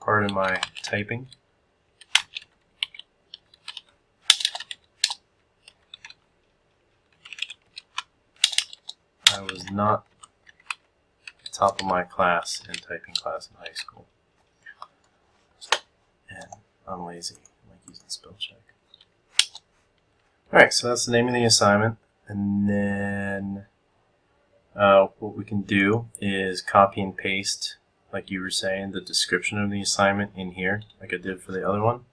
pardon my typing. I was not top of my class in typing class in high school. And I'm lazy. I like using spell check. Alright, so that's the name of the assignment. And then what we can do is copy and paste, like you were saying, the description of the assignment in here, like I did for the other one.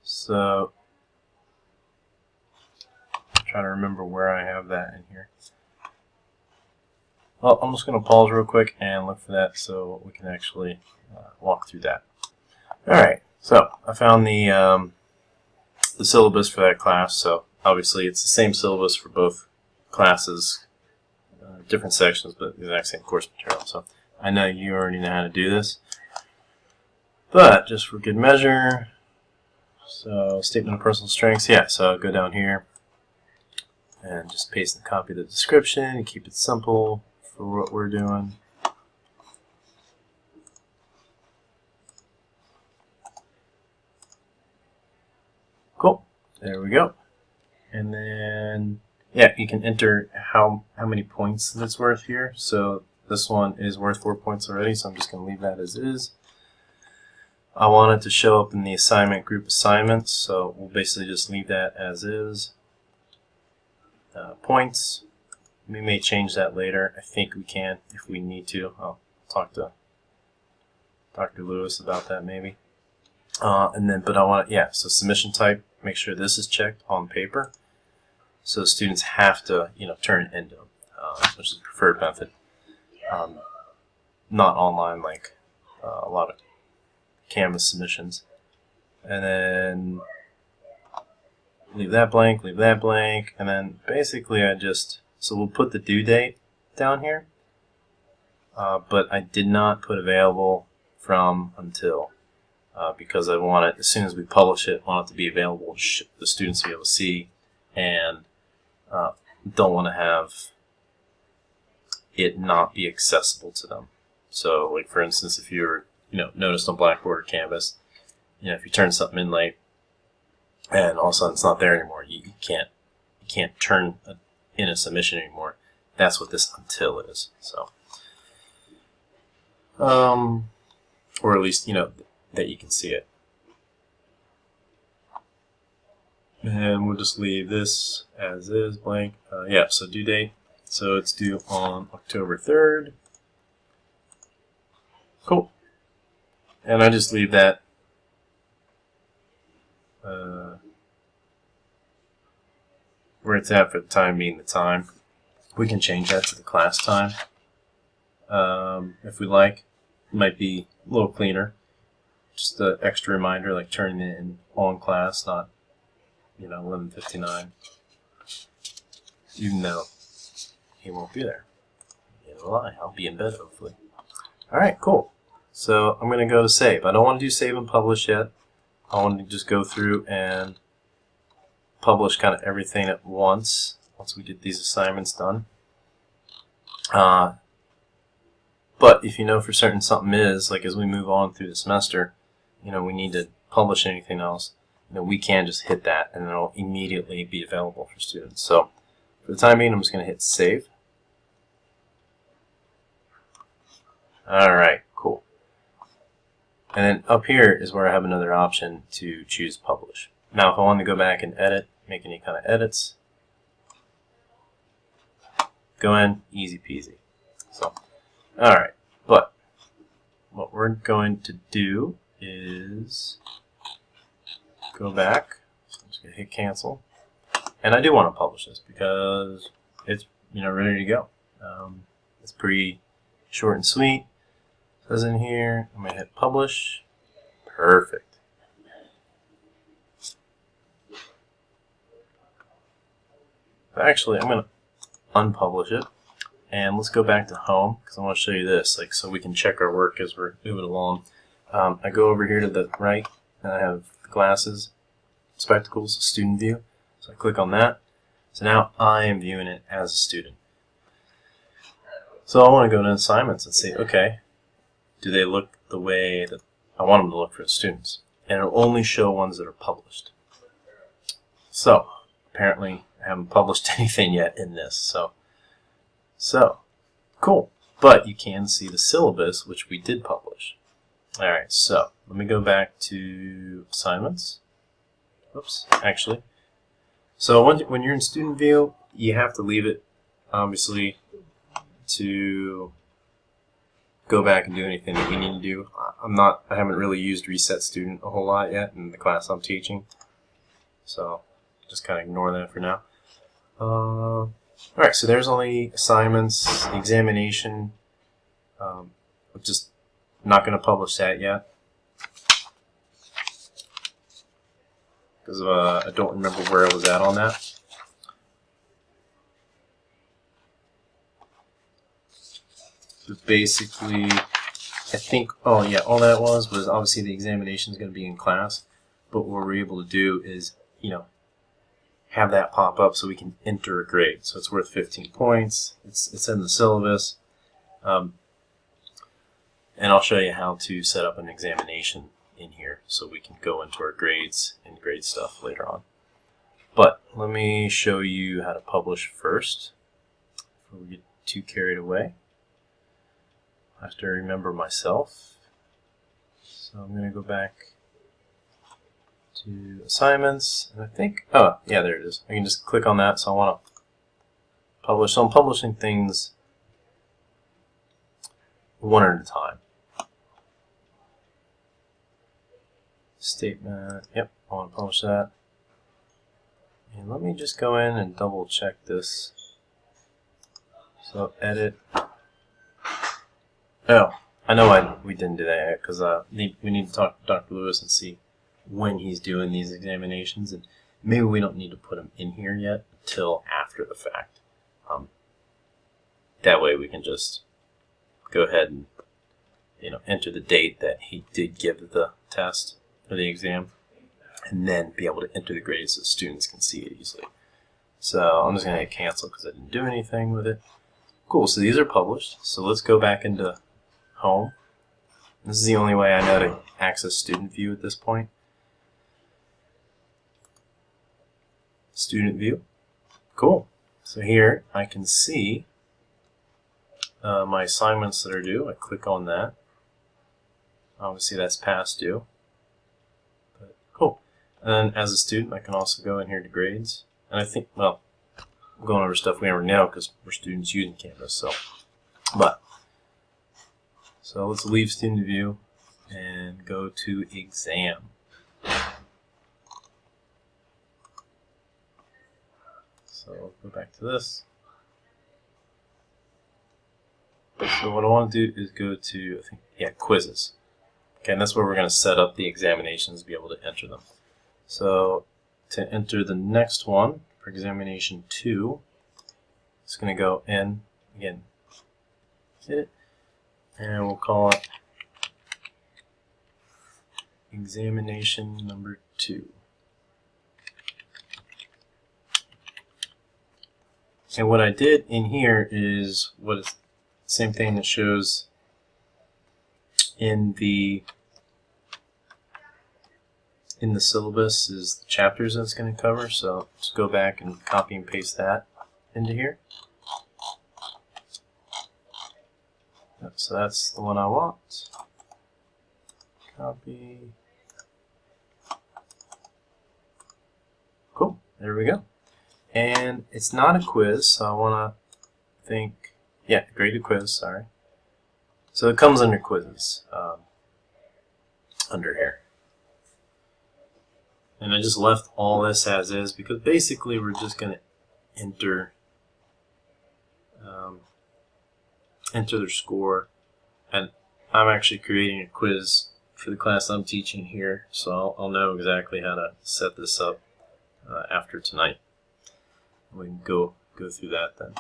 So, I'm trying to remember where I have that in here. Well, I'm just going to pause real quick and look for that so we can actually walk through that. Alright, so I found the syllabus for that class, so obviously it's the same syllabus for both classes, different sections, but the exact same course material. So I know you already know how to do this, but just for good measure, so statement of personal strengths, yeah, so go down here and just paste and copy the description and keep it simple for what we're doing. Cool, there we go. And then, yeah, you can enter how many points that's worth here. So this one is worth 4 points already, so I'm just going to leave that as is. I want it to show up in the assignment group assignments, so we'll basically just leave that as is. Points, we may change that later. I think we can if we need to. I'll talk to Dr. Lewis about that maybe. And then, but I want, yeah, so submission type, make sure this is checked on paper. So students have to, turn it into, which is the preferred method. Not online like a lot of Canvas submissions. And then leave that blank, and then basically so we'll put the due date down here. But I did not put available from until. Because I want it, as soon as we publish it, I want it to be available to the students to be able to see, and don't want to have it not be accessible to them. So, like for instance, if you're, noticed on Blackboard or Canvas, if you turn something in late, and all of a sudden it's not there anymore, you can't turn in a submission anymore. That's what this until is. So, or at least that you can see it. And we'll just leave this as is, blank. Yeah, so due date. So it's due on October 3rd. Cool. And I just leave that where it's at for the time being the time. We can change that to the class time if we like. It might be a little cleaner. Just an extra reminder, like turning it in on class, not 11:59. Even though he won't be there. Neither will I. I'll be in bed hopefully. All right, cool. So I'm going to go to save. I don't want to do save and publish yet. I want to just go through and publish kind of everything at once we get these assignments done. But if you know for certain something is, like as we move on through the semester, we need to publish anything else, we can just hit that and it'll immediately be available for students. So for the time being, I'm just going to hit save. Alright, cool. And then up here is where I have another option to choose publish. Now if I want to go back and edit, make any kind of edits, go in, easy peasy. So, alright, but what we're going to do is go back. I'm just going to hit cancel. And I do want to publish this because it's ready to go. It's pretty short and sweet. It says in here, I'm going to hit publish. Perfect. Actually, I'm going to unpublish it. And let's go back to home because I want to show you this, so we can check our work as we're moving along. I go over here to the right, and I have the glasses, spectacles, student view. So I click on that. So now I am viewing it as a student. So I want to go to assignments and see, okay, do they look the way that I want them to look for the students? And it'll only show ones that are published. So apparently I haven't published anything yet in this. So cool. But you can see the syllabus, which we did publish. Alright, so let me go back to assignments. Oops, actually. So when you're in student view, you have to leave it, obviously, to go back and do anything that we need to do. I haven't really used reset student a whole lot yet in the class I'm teaching. So just kind of ignore that for now. Alright, so there's only assignments, the examination. I'm just not going to publish that yet because I don't remember where I was at on that. But basically, I think, oh yeah, all that was obviously the examination is going to be in class, but what we're able to do is, have that pop up so we can enter a grade. So it's worth 15 points. It's in the syllabus. And I'll show you how to set up an examination in here so we can go into our grades and grade stuff later on. But let me show you how to publish first before we get too carried away. I have to remember myself. So I'm going to go back to assignments, and I think, oh yeah, there it is. I can just click on that. So I want to publish. So I'm publishing things one at a time. Statement, yep, I want to publish that. And let me just go in and double check this. So edit. Oh, I know we didn't do that yet because we need to talk to Dr. Lewis and see when he's doing these examinations, and maybe we don't need to put him in here yet until after the fact. That way we can just go ahead and enter the date that he did give the test or the exam, and then be able to enter the grades so students can see it easily. So I'm just going to hit cancel because I didn't do anything with it. Cool, so these are published. So let's go back into home. This is the only way I know to access student view at this point. Student view. Cool. So here I can see my assignments that are due. I click on that. Obviously that's past due. But cool. And then as a student I can also go in here to grades. And I think, well, I'm going over stuff we already know because we're students using Canvas. So let's leave student view and go to exam. So go back to this. So what I want to do is go to, I think, yeah, quizzes. Okay, and that's where we're going to set up the examinations to be able to enter them. So to enter the next one for examination 2, it's going to go in, again, hit it, and we'll call it examination number 2. And what I did in here is what is the same thing that shows in the syllabus is the chapters that it's going to cover. So just go back and copy and paste that into here. Yep, so that's the one I want. Copy. Cool. There we go. And it's not a quiz, so I want to think, yeah, graded quiz, sorry. So it comes under quizzes, under here. And I just left all this as is because basically we're just going to enter their score. And I'm actually creating a quiz for the class I'm teaching here, so I'll know exactly how to set this up after tonight. We can go through that then.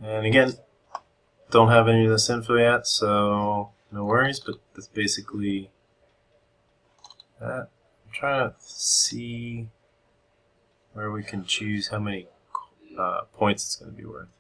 And again, don't have any of this info yet, so no worries, but that's basically that. I'm trying to see where we can choose how many points it's going to be worth.